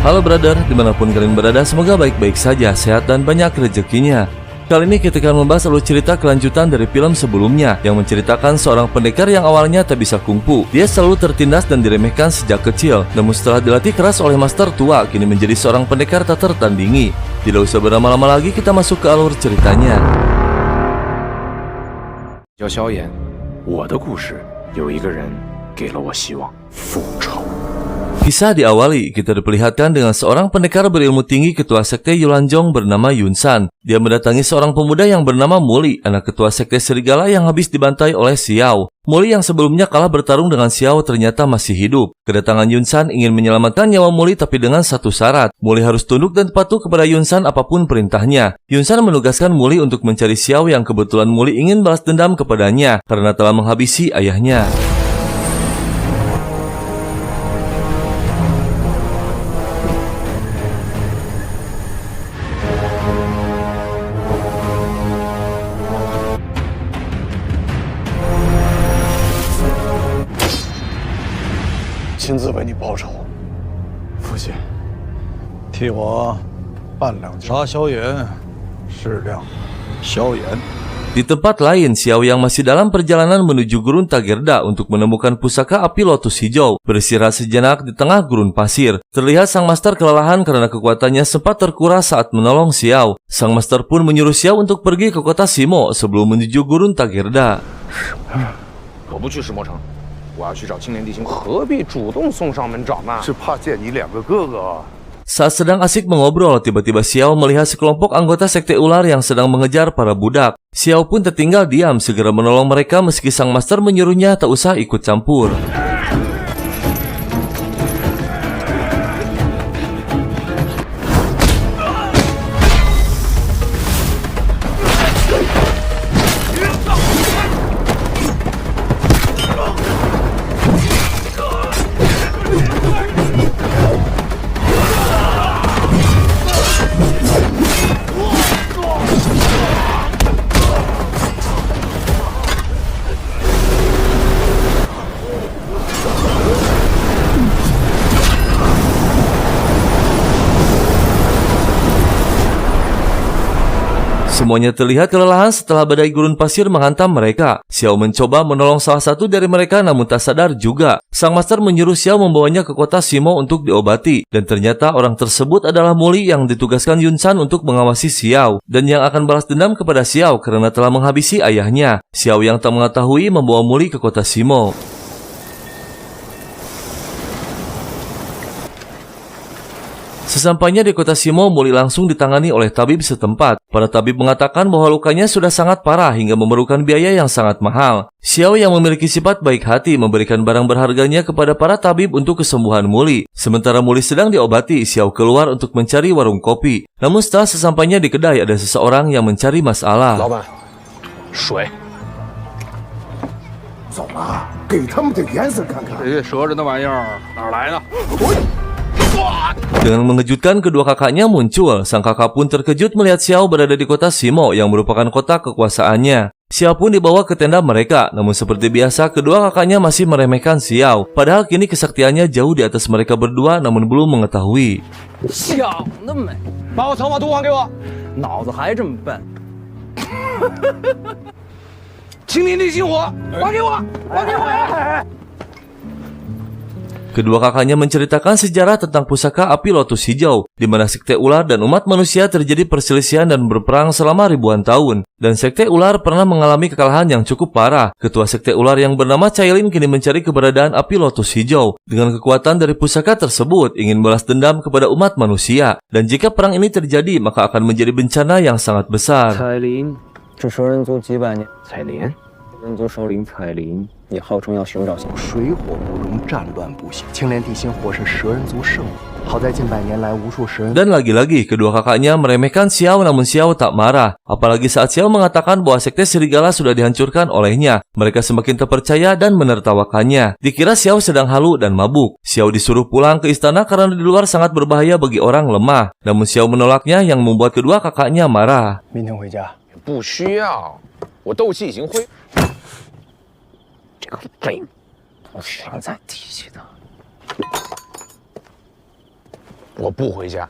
Halo brother, dimanapun kalian berada, semoga baik-baik saja, sehat dan banyak rezekinya. Kali ini kita akan membahas alur cerita kelanjutan dari film sebelumnya yang menceritakan seorang pendekar yang awalnya tak bisa kungfu. Dia selalu tertindas dan diremehkan sejak kecil, namun setelah dilatih keras oleh master tua, kini menjadi seorang pendekar tak tertandingi. Tidak usah berlama-lama lagi, kita masuk ke alur ceritanya. 叫萧炎，我的故事有一个人给了我希望，复仇。 Kisah diawali, kita diperlihatkan dengan seorang pendekar berilmu tinggi ketua sekte Yulanjong bernama Yunsan. Dia mendatangi seorang pemuda yang bernama Muli, anak ketua sekte serigala yang habis dibantai oleh Xiao. Muli yang sebelumnya kalah bertarung dengan Xiao ternyata masih hidup. Kedatangan Yunsan ingin menyelamatkan nyawa Muli tapi dengan satu syarat. Muli harus tunduk dan patuh kepada Yunsan apapun perintahnya. Yunsan menugaskan Muli untuk mencari Xiao yang kebetulan Muli ingin balas dendam kepadanya karena telah menghabisi ayahnya. 亲自为你报仇，父亲，替我办2杀萧炎，适量萧炎。 Di tempat lain, Xiao yang masih dalam perjalanan menuju Gurun Tagerda untuk menemukan pusaka api lotus hijau, beristirahat sejenak di tengah gurun pasir. Terlihat sang master kelelahan karena kekuatannya sempat terkuras saat menolong Xiao. Sang master pun menyuruh Xiao untuk pergi ke kota Simo sebelum menuju Gurun Tagerda. 我不去石魔城，我要去找青莲地心，何必主动送上门找呢？是怕见你2个哥哥。 Saat sedang asik mengobrol, tiba-tiba Xiao melihat sekelompok anggota sekte ular yang sedang mengejar para budak. Xiao pun tertinggal diam, segera menolong mereka meski sang master menyuruhnya tak usah ikut campur. Semuanya terlihat kelelahan setelah badai gurun pasir menghantam mereka. Xiao mencoba menolong salah satu dari mereka namun tak sadar juga. Sang master menyuruh Xiao membawanya ke kota Simo untuk diobati. Dan ternyata orang tersebut adalah Muli yang ditugaskan Yunsan untuk mengawasi Xiao. Dan yang akan balas dendam kepada Xiao karena telah menghabisi ayahnya. Xiao yang tak mengetahui membawa Muli ke kota Simo. Sesampainya di kota Simo, Muli langsung ditangani oleh tabib setempat. Para tabib mengatakan bahwa lukanya sudah sangat parah hingga memerlukan biaya yang sangat mahal. Xiao yang memiliki sifat baik hati memberikan barang berharganya kepada para tabib untuk kesembuhan Muli. Sementara Muli sedang diobati, Xiao keluar untuk mencari warung kopi. Namun setelah sesampainya di kedai ada seseorang yang mencari masalah. 老板，水。走了，给他们点颜色看看。这蛇人的玩意儿哪儿来的？ Dengan mengejutkan, kedua kakaknya muncul. Sang kakak pun terkejut melihat Xiao berada di kota Simo yang merupakan kota kekuasaannya. Xiao pun dibawa ke tenda mereka, namun seperti biasa kedua kakaknya masih meremehkan Xiao. Padahal kini kesaktiannya jauh di atas mereka berdua namun belum mengetahui. 想得美！把我藏法图还给我。脑子还这么笨。青莲地心火，还给我，还给我！ Kedua kakaknya menceritakan sejarah tentang pusaka api lotus hijau, di mana sekte ular dan umat manusia terjadi perselisihan dan berperang selama ribuan tahun. Dan sekte ular pernah mengalami kekalahan yang cukup parah. Ketua sekte ular yang bernama Cailin kini mencari keberadaan api lotus hijau. Dengan kekuatan dari pusaka tersebut, ingin balas dendam kepada umat manusia. Dan jika perang ini terjadi, maka akan menjadi bencana yang sangat besar. 彩铃，这蛇人族几百年，彩莲，人族首领彩铃也号称要寻找水火不容，战乱不息。青莲地心火是蛇人族圣物，好在近百年来无数蛇人。 Dan lagi-lagi kedua kakaknya meremehkan Xiao namun Xiao tak marah. Apalagi saat Xiao mengatakan bahwa sekte serigala sudah dihancurkan olehnya. Mereka semakin terpercaya dan menertawakannya. Dikira Xiao sedang halu dan mabuk. Xiao disuruh pulang ke istana karena di luar sangat berbahaya bagi orang lemah. Namun Xiao menolaknya yang membuat kedua kakaknya marah. 明天回家。不需要，我斗气已经恢。这个废物，我生在地气的。我不回家。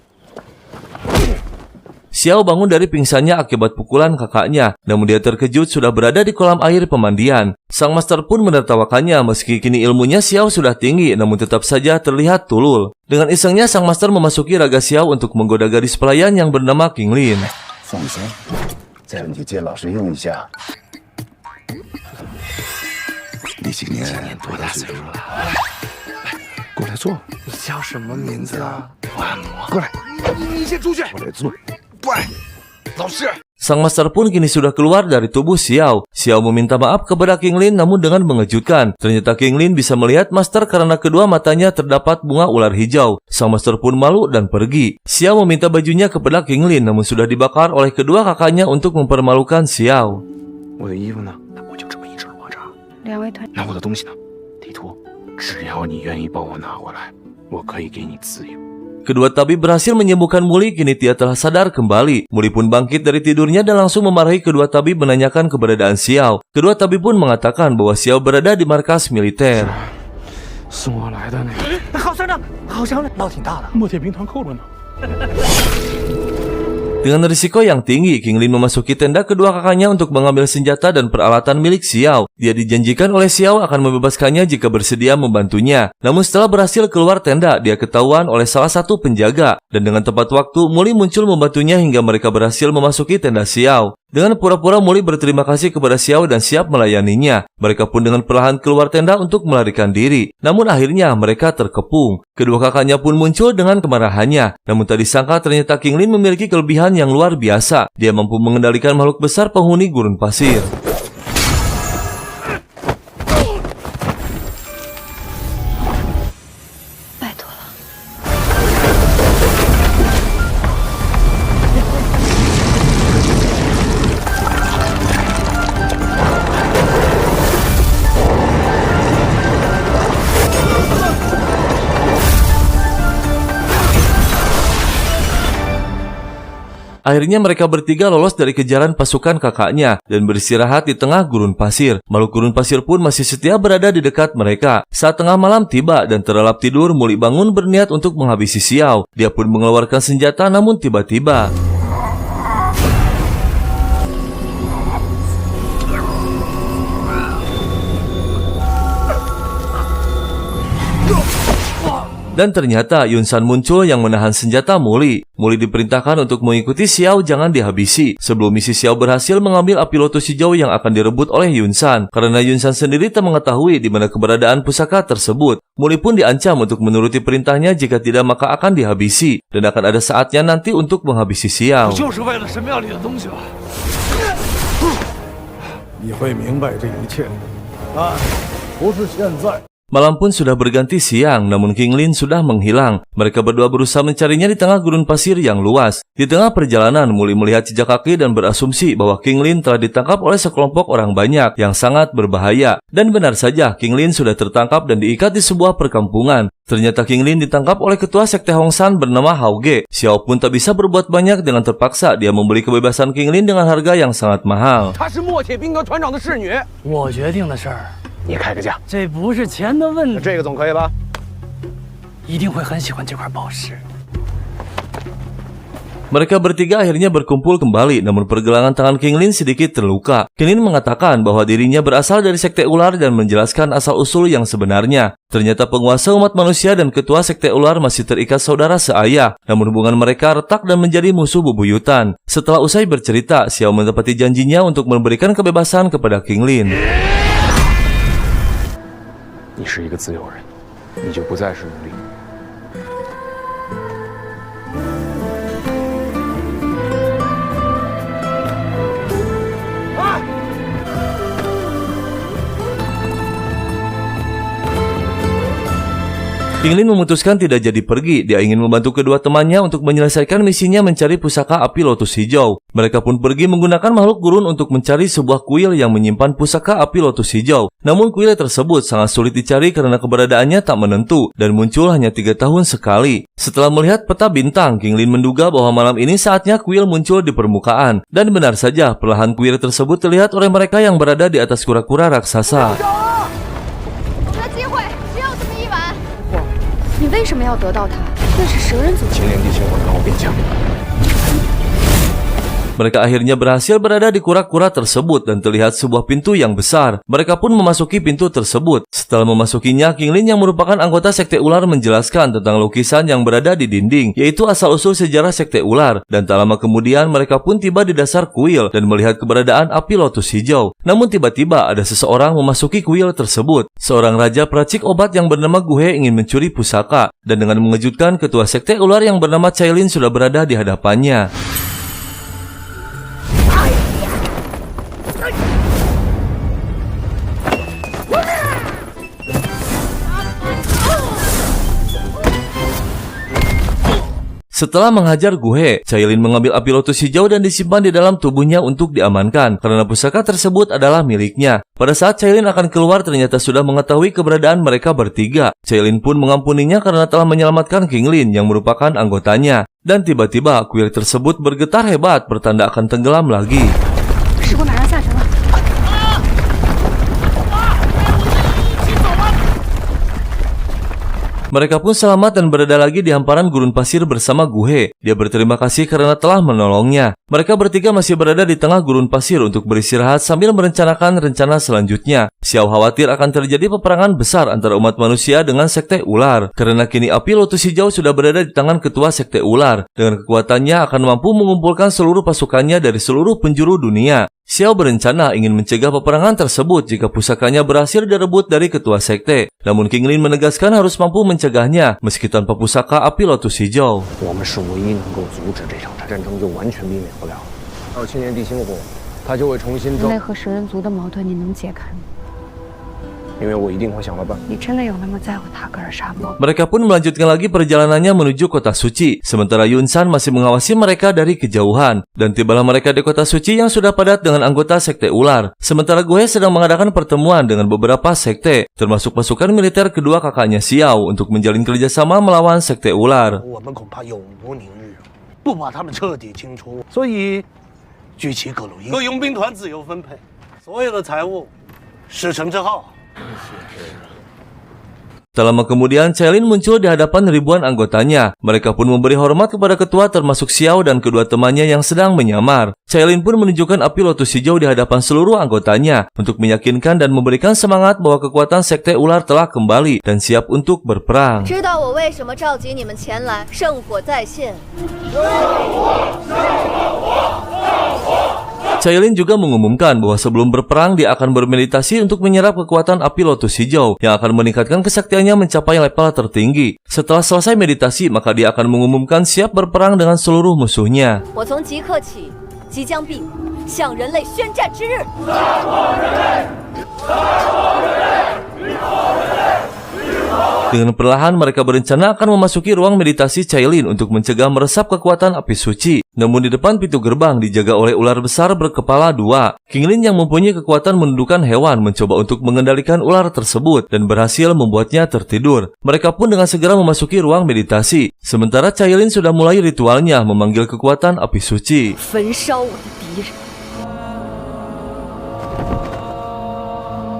Xiao bangun dari pingsannya akibat pukulan kakaknya, namun dia terkejut sudah berada di kolam air pemandian. Sang master pun menertawakannya meski kini ilmunya Xiao sudah tinggi, namun tetap saja terlihat tulul. Dengan isengnya sang master memasuki raga Xiao untuk menggoda gadis pelayan yang bernama King Lin. 放心，再让你借老师用一下。你今年多大岁数了？来，过来坐。你叫什么名字啊？万魔，过来，你先出去。过来坐。不来，老师。 Sang master pun kini sudah keluar dari tubuh Xiao. Xiao meminta maaf kepada King Lin namun dengan mengejutkan. Ternyata King Lin bisa melihat master karena kedua matanya terdapat bunga ular hijau. Sang master pun malu dan pergi. Xiao meminta bajunya kepada King Lin namun sudah dibakar oleh kedua kakaknya untuk mempermalukan Xiao. 我的衣服呢？我就这么一直落着。两位团，那我的东西呢？地图，只要你愿意帮我拿过来，我可以给你自由。 Kedua tabib berhasil menyembuhkan Muli, kini dia telah sadar kembali. Muli pun bangkit dari tidurnya dan langsung memarahi kedua tabib menanyakan keberadaan Xiao. Kedua tabib pun mengatakan bahwa Xiao berada di markas militer. 送我来的那个。好商量，好商量，闹挺大的。墨铁兵团扣了呢。 Dengan risiko yang tinggi, King Lin memasuki tenda kedua kakaknya untuk mengambil senjata dan peralatan milik Xiao. Dia dijanjikan oleh Xiao akan membebaskannya jika bersedia membantunya. Namun setelah berhasil keluar tenda, dia ketahuan oleh salah satu penjaga. Dan dengan tepat waktu, Muli muncul membantunya hingga mereka berhasil memasuki tenda Xiao. Dengan pura-pura Muli berterima kasih kepada Xiao dan siap melayaninya. Mereka pun dengan perlahan keluar tenda untuk melarikan diri. Namun akhirnya mereka terkepung. Kedua kakaknya pun muncul dengan kemarahannya. Namun tak disangka ternyata King Lin memiliki kelebihan yang luar biasa. Dia mampu mengendalikan makhluk besar penghuni gurun pasir. Akhirnya mereka bertiga lolos dari kejaran pasukan kakaknya dan beristirahat di tengah gurun pasir. Makhluk gurun pasir pun masih setia berada di dekat mereka. Saat tengah malam tiba dan terlelap tidur, Muli bangun berniat untuk menghabisi Xiao. Dia pun mengeluarkan senjata namun tiba-tiba dan ternyata Yunsan muncul yang menahan senjata Muli. Muli diperintahkan untuk mengikuti Xiao jangan dihabisi. Sebelum misi Xiao berhasil mengambil api lotus hijau yang akan direbut oleh Yunsan. Karena Yunsan sendiri tak mengetahui di mana keberadaan pusaka tersebut. Muli pun diancam untuk menuruti perintahnya, jika tidak maka akan dihabisi. Dan akan ada saatnya nanti untuk menghabisi Xiao. 你会明白这一切，但不是现在。 Malam pun sudah berganti siang, namun King Lin sudah menghilang. Mereka berdua berusaha mencarinya di tengah gurun pasir yang luas. Di tengah perjalanan, Muli melihat jejak kaki dan berasumsi bahwa King Lin telah ditangkap oleh sekelompok orang banyak yang sangat berbahaya. Dan benar saja, King Lin sudah tertangkap dan diikat di sebuah perkampungan. Ternyata King Lin ditangkap oleh ketua sekte Hong San bernama Hao Ge. Xiao pun tak bisa berbuat banyak dengan terpaksa dia membeli kebebasan King Lin dengan harga yang sangat mahal. 她是墨铁兵团团长的侍女，我决定的事儿，你开个价，这不是钱的问题，这个总可以吧？一定会很喜欢这块宝石。 Mereka bertiga akhirnya berkumpul kembali, namun pergelangan tangan King Lin sedikit terluka. King Lin mengatakan bahwa dirinya berasal dari sekte ular dan menjelaskan asal-usul yang sebenarnya. Ternyata penguasa umat manusia dan ketua sekte ular masih terikat saudara seayah, namun hubungan mereka retak dan menjadi musuh bebuyutan. Setelah usai bercerita, Xiao menepati janjinya untuk memberikan kebebasan kepada King Lin. 你是一个自由人，你就不再是奴隶。 King Lin memutuskan tidak jadi pergi. Dia ingin membantu kedua temannya untuk menyelesaikan misinya mencari pusaka api lotus hijau. Mereka pun pergi menggunakan makhluk gurun untuk mencari sebuah kuil yang menyimpan pusaka api lotus hijau. Namun kuil tersebut sangat sulit dicari karena keberadaannya tak menentu dan muncul hanya 3 tahun sekali. Setelah melihat peta bintang, King Lin menduga bahwa malam ini saatnya kuil muncul di permukaan. Dan benar saja, perlahan kuil tersebut terlihat oleh mereka yang berada di atas kura-kura raksasa. 你为什么要得到它？那是蛇人族。青莲地心火能让我变强。 Mereka akhirnya berhasil berada di kura-kura tersebut dan terlihat sebuah pintu yang besar. Mereka pun memasuki pintu tersebut. Setelah memasukinya, King Lin yang merupakan anggota sekte ular menjelaskan tentang lukisan yang berada di dinding, yaitu asal-usul sejarah sekte ular. Dan tak lama kemudian mereka pun tiba di dasar kuil dan melihat keberadaan api lotus hijau. Namun tiba-tiba ada seseorang memasuki kuil tersebut. Seorang raja peracik obat yang bernama Guhe ingin mencuri pusaka. Dan dengan mengejutkan, ketua sekte ular yang bernama Cailin sudah berada di hadapannya. Setelah menghajar Guhe, Cailin mengambil api lotus hijau dan disimpan di dalam tubuhnya untuk diamankan, karena pusaka tersebut adalah miliknya. Pada saat Cailin akan keluar, ternyata sudah mengetahui keberadaan mereka bertiga. Cailin pun mengampuninya karena telah menyelamatkan King Lin yang merupakan anggotanya. Dan tiba-tiba kuil tersebut bergetar hebat, bertanda akan tenggelam lagi. Mereka pun selamat dan berada lagi di hamparan gurun pasir bersama Guhe. Dia berterima kasih karena telah menolongnya. Mereka bertiga masih berada di tengah gurun pasir untuk beristirahat sambil merencanakan rencana selanjutnya. Xiao khawatir akan terjadi peperangan besar antara umat manusia dengan sekte ular. Karena kini api lotus hijau sudah berada di tangan ketua sekte ular. Dengan kekuatannya akan mampu mengumpulkan seluruh pasukannya dari seluruh penjuru dunia. Xiao berencana ingin mencegah peperangan tersebut jika pusakanya berhasil direbut dari ketua sekte. Namun King Lin menegaskan harus mampu mencegahnya meski tanpa pusaka api lotus hijau. Mereka pun melanjutkan lagi perjalanannya menuju kota suci, sementara Yun San masih mengawasi mereka dari kejauhan. Dan tibalah mereka di kota suci yang sudah padat dengan anggota sekte ular. Sementara Guhe sedang mengadakan pertemuan dengan beberapa sekte, termasuk pasukan militer kedua kakaknya Xiao untuk menjalin kerjasama melawan sekte ular. Tak lama kemudian, Cailin muncul di hadapan ribuan anggotanya. Mereka pun memberi hormat kepada ketua termasuk Xiao dan kedua temannya yang sedang menyamar. Cailin pun menunjukkan api lotus hijau di hadapan seluruh anggotanya untuk meyakinkan dan memberikan semangat bahwa kekuatan sekte ular telah kembali dan siap untuk berperang. Cailin juga mengumumkan bahwa sebelum berperang dia akan bermeditasi untuk menyerap kekuatan api lotus hijau yang akan meningkatkan kesaktiannya mencapai level tertinggi. Setelah selesai meditasi, maka dia akan mengumumkan siap berperang dengan seluruh musuhnya. Dengan perlahan mereka berencana akan memasuki ruang meditasi Cailin untuk mencegah meresap kekuatan api suci. Namun di depan pintu gerbang dijaga oleh ular besar berkepala dua. King Lin yang mempunyai kekuatan menundukkan hewan mencoba untuk mengendalikan ular tersebut dan berhasil membuatnya tertidur. Mereka pun dengan segera memasuki ruang meditasi. Sementara Cailin sudah mulai ritualnya memanggil kekuatan api suci.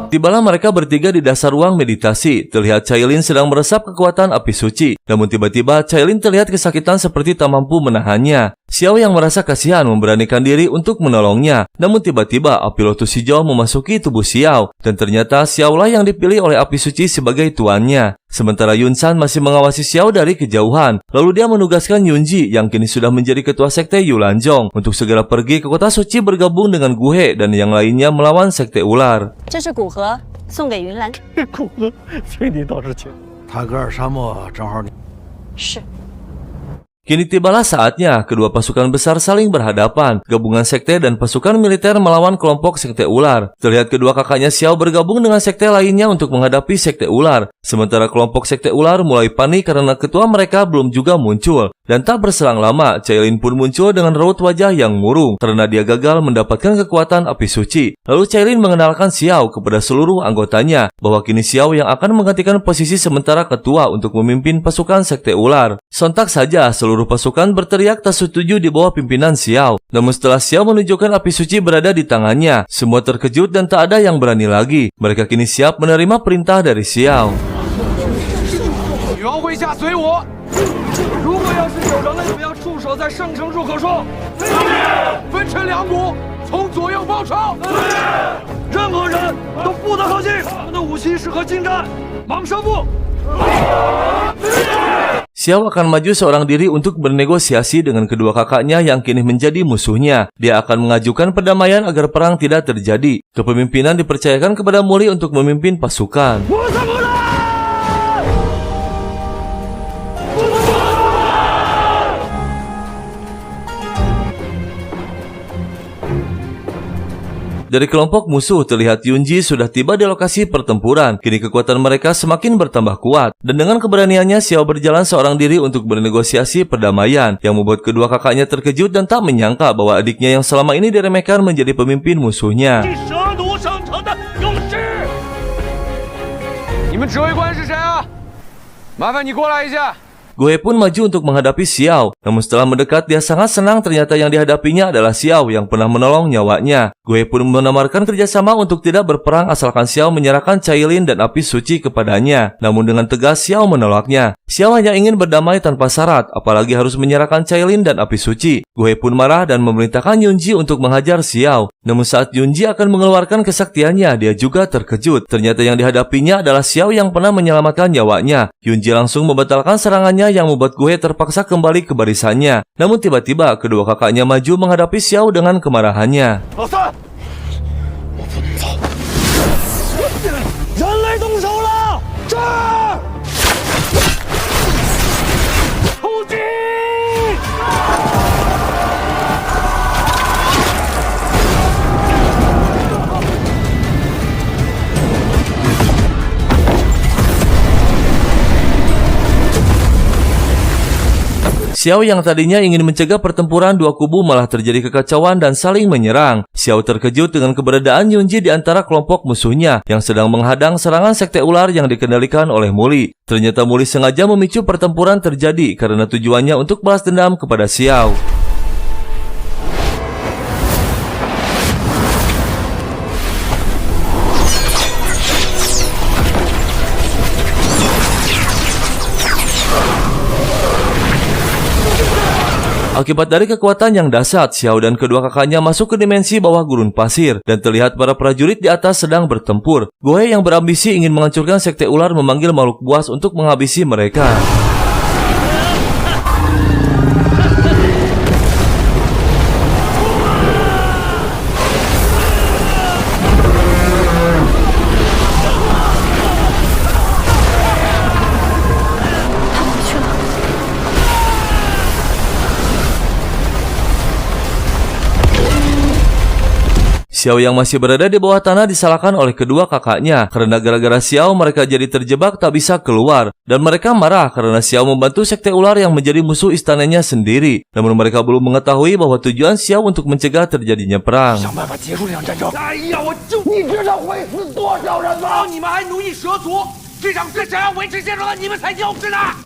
Tibalah mereka bertiga di dasar ruang meditasi. Terlihat Cailin sedang meresap kekuatan api suci. Namun tiba-tiba Cailin terlihat kesakitan seperti tak mampu menahannya. Xiao yang merasa kasihan memberanikan diri untuk menolongnya. Namun tiba-tiba api lotus hijau memasuki tubuh Xiao. Dan ternyata Xiao lah yang dipilih oleh api suci sebagai tuannya. Sementara Yun San masih mengawasi Xiao dari kejauhan. Lalu dia menugaskan Yunji yang kini sudah menjadi ketua sekte Yulanjong untuk segera pergi ke kota suci bergabung dengan Guhe dan yang lainnya melawan sekte ular. Kini tibalah saatnya kedua pasukan besar saling berhadapan. Gabungan sekte dan pasukan militer melawan kelompok sekte ular. Terlihat kedua kakaknya Xiao bergabung dengan sekte lainnya untuk menghadapi sekte ular. Sementara kelompok sekte ular mulai panik karena ketua mereka belum juga muncul. Dan tak berselang lama, Cailin pun muncul dengan raut wajah yang murung karena dia gagal mendapatkan kekuatan api suci. Lalu Cailin mengenalkan Xiao kepada seluruh anggotanya bahwa kini Xiao yang akan menggantikan posisi sementara ketua untuk memimpin pasukan sekte ular. Sontak saja seluruh pasukan berteriak tak setuju di bawah pimpinan Xiao. Namun setelah Xiao menunjukkan api suci berada di tangannya, semua terkejut dan tak ada yang berani lagi. Mereka kini siap menerima perintah dari Xiao. 朝会下随我。如果要是有人类不要驻守在圣城入口处，分成2股，从左右包抄。任何人都不得靠近，我们的武器适合近战，蟒蛇步。 Xiao akan maju seorang diri untuk bernegosiasi dengan kedua kakaknya yang kini menjadi musuhnya. Dia akan mengajukan perdamaian agar perang tidak terjadi. Kepemimpinan dipercayakan kepada Muli untuk memimpin pasukan. Dari kelompok musuh terlihat Yunji sudah tiba di lokasi pertempuran. Kini kekuatan mereka semakin bertambah kuat. Dan dengan keberaniannya Xiao berjalan seorang diri untuk bernegosiasi perdamaian. Yang membuat kedua kakaknya terkejut dan tak menyangka bahwa adiknya yang selama ini diremehkan menjadi pemimpin musuhnya. 你们指挥官是谁啊？麻烦你过来一下。 Gue pun maju untuk menghadapi Xiao. Namun setelah mendekat dia sangat senang ternyata yang dihadapinya adalah Xiao yang pernah menolong nyawanya. Gue pun menawarkan kerjasama untuk tidak berperang asalkan Xiao menyerahkan Cailin dan api suci kepadanya. Namun dengan tegas Xiao menolaknya. Xiao hanya ingin berdamai tanpa syarat, apalagi harus menyerahkan Cailin dan api suci. Gue pun marah dan memerintahkan Yunji untuk menghajar Xiao. Namun saat Yunji akan mengeluarkan kesaktiannya, dia juga terkejut. Ternyata yang dihadapinya adalah Xiao yang pernah menyelamatkan nyawanya. Yunji langsung membatalkan serangannya yang membuat Gue terpaksa kembali ke barisannya. Namun tiba-tiba kedua kakaknya maju menghadapi Xiao dengan kemarahannya. Xiao yang tadinya ingin mencegah pertempuran dua kubu malah terjadi kekacauan dan saling menyerang. Xiao terkejut dengan keberadaan Yunji di antara kelompok musuhnya yang sedang menghadang serangan sekte ular yang dikendalikan oleh Muli. Ternyata Muli sengaja memicu pertempuran terjadi karena tujuannya untuk balas dendam kepada Xiao. Akibat dari kekuatan yang dahsyat, Xiao dan kedua kakaknya masuk ke dimensi bawah gurun pasir dan terlihat para prajurit di atas sedang bertempur. Gohe yang berambisi ingin menghancurkan sekte ular memanggil makhluk buas untuk menghabisi mereka. Xiao yang masih berada di bawah tanah disalahkan oleh kedua kakaknya karena gara-gara Xiao mereka jadi terjebak tak bisa keluar dan mereka marah karena Xiao membantu sekte ular yang menjadi musuh istananya sendiri. Namun mereka belum mengetahui bahwa tujuan Xiao untuk mencegah terjadinya perang.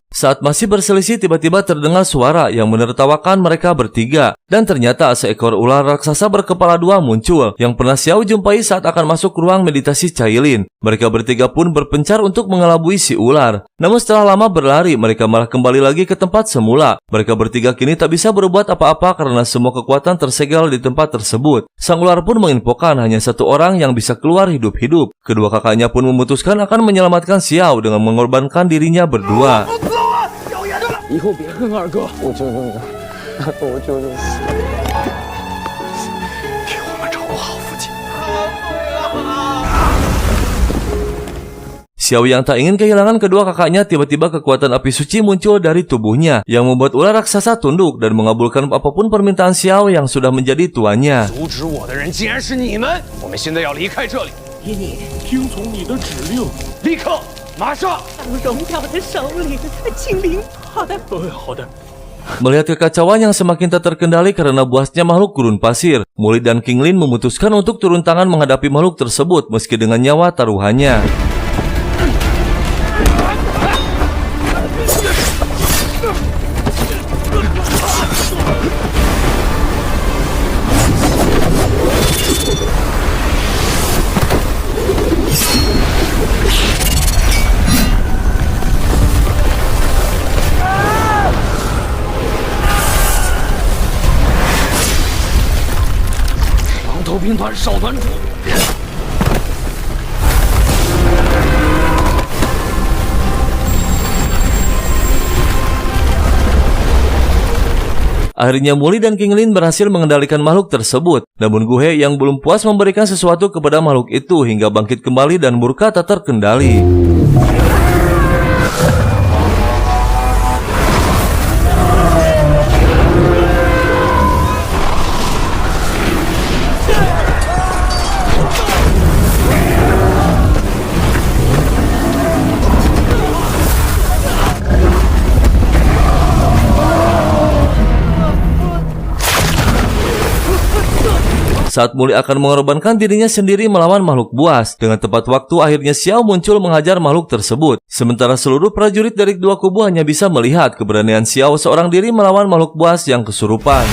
Saat masih berselisih tiba-tiba terdengar suara yang menertawakan mereka bertiga. Dan ternyata seekor ular raksasa berkepala dua muncul yang pernah Xiao jumpai saat akan masuk ruang meditasi Cailin. Mereka bertiga pun berpencar untuk mengelabui si ular. Namun setelah lama berlari mereka malah kembali lagi ke tempat semula. Mereka bertiga kini tak bisa berbuat apa-apa karena semua kekuatan tersegel di tempat tersebut. Sang ular pun menginfokan hanya satu orang yang bisa keluar hidup-hidup. Kedua kakaknya pun memutuskan akan menyelamatkan Xiao dengan mengorbankan dirinya berdua. 以后别恨二哥，我求求你了，我求求你，替我们照顾好父亲。 Xiao yang tak ingin kehilangan kedua kakaknya tiba-tiba kekuatan api suci muncul dari tubuhnya yang membuat ular raksasa tunduk dan mengabulkan apapun permintaan Xiao yang sudah menjadi tuannya. 阻止我的人竟然是你们！我们现在要离开这里。爷爷，听从你的指令，立刻，马上！让荣耀的首领清零。好的，好的。 Melihat kekacauan yang semakin tak terkendali karena buasnya makhluk gurun pasir, Muli dan King Lin memutuskan untuk turun tangan menghadapi makhluk tersebut meski dengan nyawa taruhannya. 兵团少团主。 Akhirnya Muli dan King Lin berhasil mengendalikan makhluk tersebut. Namun Gu He yang belum puas memberikan sesuatu kepada makhluk itu hingga bangkit kembali dan murka tak terkendali. Saat Muli akan mengorbankan dirinya sendiri melawan makhluk buas, dengan tepat waktu akhirnya Xiao muncul mengajar makhluk tersebut. Sementara seluruh prajurit dari dua kubu hanya bisa melihat keberanian Xiao seorang diri melawan makhluk buas yang kesurupan.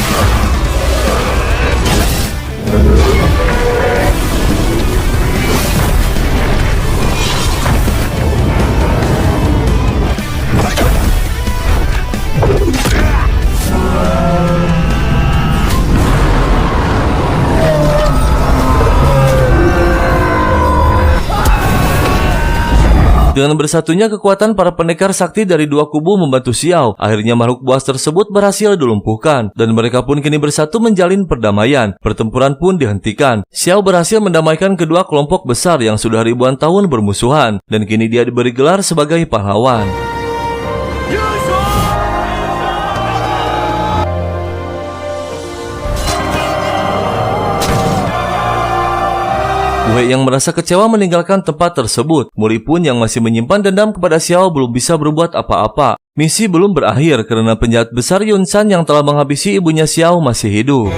Dengan bersatunya kekuatan para pendekar sakti dari dua kubu membantu Xiao, akhirnya makhluk buas tersebut berhasil dilumpuhkan, dan mereka pun kini bersatu menjalin perdamaian. Pertempuran pun dihentikan. Xiao berhasil mendamaikan kedua kelompok besar yang sudah ribuan tahun bermusuhan, dan kini dia diberi gelar sebagai pahlawan. Gu He yang merasa kecewa meninggalkan tempat tersebut. Muli pun yang masih menyimpan dendam kepada Xiao belum bisa berbuat apa-apa. Misi belum berakhir karena penjahat besar Yun San yang telah menghabisi ibunya Xiao masih hidup.